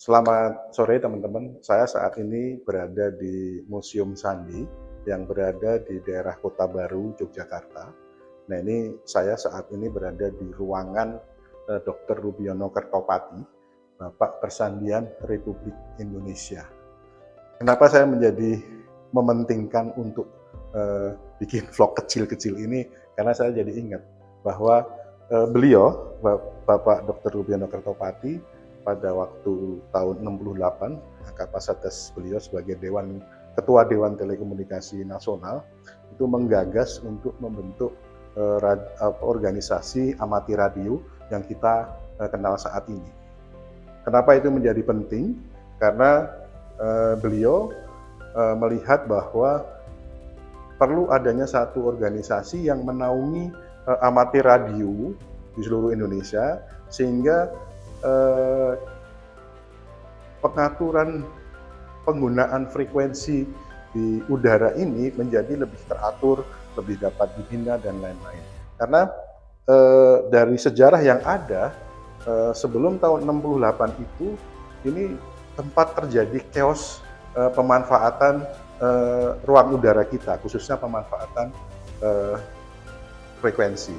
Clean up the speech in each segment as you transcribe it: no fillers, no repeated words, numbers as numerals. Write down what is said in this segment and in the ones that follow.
Selamat sore teman-teman, saya saat ini berada di Museum Sandi yang berada di daerah Kota Baru, Yogyakarta. Nah ini saya saat ini berada di ruangan Dr. Rubiono Kertopati, Bapak Persandian Republik Indonesia. Kenapa saya menjadi mementingkan untuk bikin vlog kecil-kecil ini? Karena saya jadi ingat bahwa beliau, Bapak Dr. Rubiono Kertopati, pada waktu tahun 68, kapasitas beliau sebagai Ketua Dewan Telekomunikasi Nasional itu menggagas untuk membentuk organisasi amati radio yang kita kenal saat ini. Kenapa itu menjadi penting? Karena beliau melihat bahwa perlu adanya satu organisasi yang menaungi amati radio di seluruh Indonesia, sehingga pengaturan penggunaan frekuensi di udara ini menjadi lebih teratur, lebih dapat dibina dan lain-lain. Karena dari sejarah yang ada, sebelum tahun 68 itu, ini tempat terjadi chaos pemanfaatan ruang udara kita, khususnya pemanfaatan frekuensi.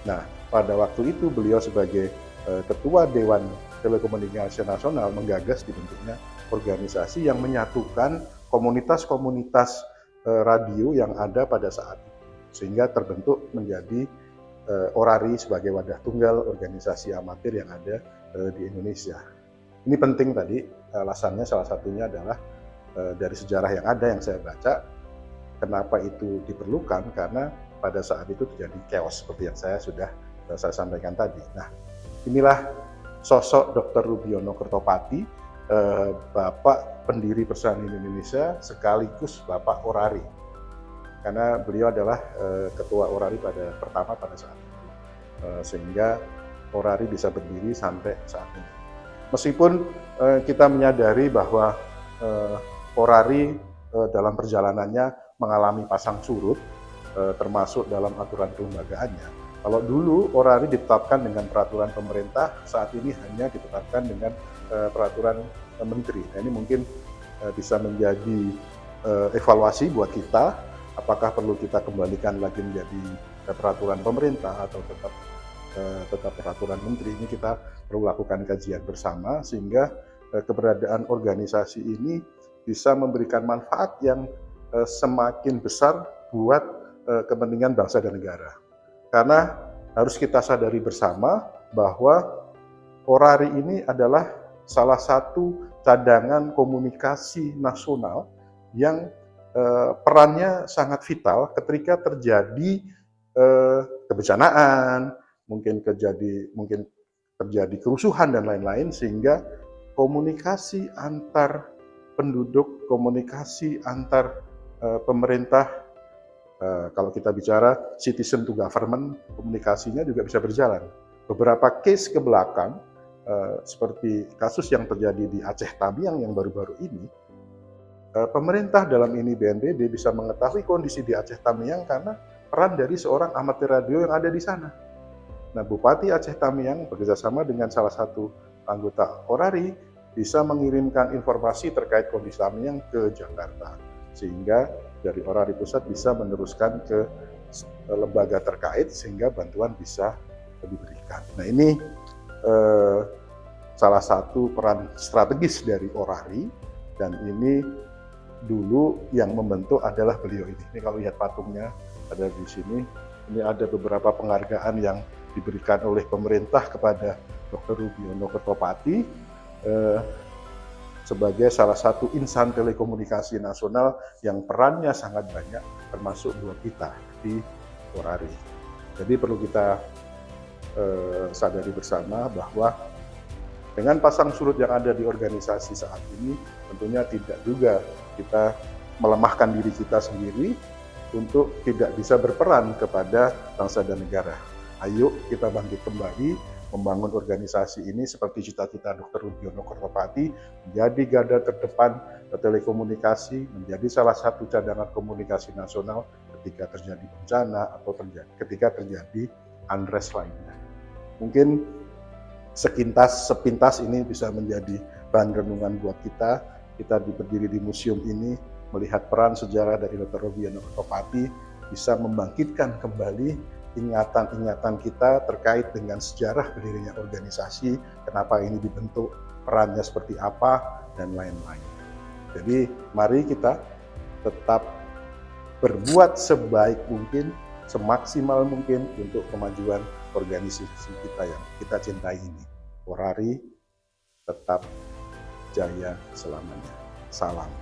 Nah, pada waktu itu beliau sebagai Ketua Dewan Telekomunikasi Nasional menggagas dibentuknya organisasi yang menyatukan komunitas-komunitas radio yang ada pada saat itu, sehingga terbentuk menjadi ORARI sebagai wadah tunggal organisasi amatir yang ada di Indonesia. Ini penting tadi, alasannya salah satunya adalah dari sejarah yang ada yang saya baca. Kenapa itu diperlukan? Karena pada saat itu terjadi chaos seperti yang saya sampaikan tadi. Nah, inilah sosok Dr. Rubiono Kertopati, Bapak pendiri Persandian Indonesia sekaligus Bapak ORARI. Karena beliau adalah Ketua ORARI pertama pada saat itu. Sehingga ORARI bisa berdiri sampai saat ini. Meskipun kita menyadari bahwa ORARI dalam perjalanannya mengalami pasang surut, termasuk dalam aturan kelembagaannya. Kalau dulu ORARI ditetapkan dengan peraturan pemerintah, saat ini hanya ditetapkan dengan peraturan menteri. Nah, ini mungkin bisa menjadi evaluasi buat kita, apakah perlu kita kembalikan lagi menjadi peraturan pemerintah atau tetap peraturan menteri. Ini kita perlu lakukan kajian bersama, sehingga keberadaan organisasi ini bisa memberikan manfaat yang semakin besar buat kepentingan bangsa dan negara. Karena harus kita sadari bersama bahwa ORARI ini adalah salah satu cadangan komunikasi nasional yang perannya sangat vital ketika terjadi kebencanaan, mungkin terjadi kerusuhan dan lain-lain, sehingga komunikasi antar penduduk, komunikasi antar pemerintah, kalau kita bicara citizen to government, komunikasinya juga bisa berjalan. Beberapa case ke belakang, seperti kasus yang terjadi di Aceh Tamiang yang baru-baru ini, pemerintah dalam ini BNPB bisa mengetahui kondisi di Aceh Tamiang karena peran dari seorang amatir radio yang ada di sana. Nah, Bupati Aceh Tamiang bekerjasama dengan salah satu anggota ORARI bisa mengirimkan informasi terkait kondisi Tamiang ke Jakarta, sehingga dari ORARI pusat bisa meneruskan ke lembaga terkait sehingga bantuan bisa diberikan. Nah, ini salah satu peran strategis dari ORARI, dan ini dulu yang membentuk adalah beliau ini. Ini kalau lihat patungnya ada di sini, ini ada beberapa penghargaan yang diberikan oleh pemerintah kepada Dr. Rubiono Kertopati sebagai salah satu insan telekomunikasi nasional yang perannya sangat banyak, termasuk buat kita di ORARI. Jadi perlu kita sadari bersama bahwa dengan pasang surut yang ada di organisasi saat ini, tentunya tidak juga kita melemahkan diri kita sendiri untuk tidak bisa berperan kepada bangsa dan negara. Ayo kita bangkit kembali, membangun organisasi ini seperti cita-cita Dr. Rubiono Kertopati, menjadi garda terdepan telekomunikasi, menjadi salah satu cadangan komunikasi nasional ketika terjadi bencana atau ketika terjadi unrest lainnya. Mungkin sepintas ini bisa menjadi bahan renungan buat kita. Kita berdiri di museum ini, melihat peran sejarah dari Dr. Rubiano Kertopati, bisa membangkitkan kembali ingatan-ingatan kita terkait dengan sejarah berdirinya organisasi, kenapa ini dibentuk, perannya seperti apa, dan lain-lain. Jadi mari kita tetap berbuat sebaik mungkin, semaksimal mungkin untuk kemajuan organisasi kita yang kita cintai ini. Porari tetap jaya selamanya. Salam.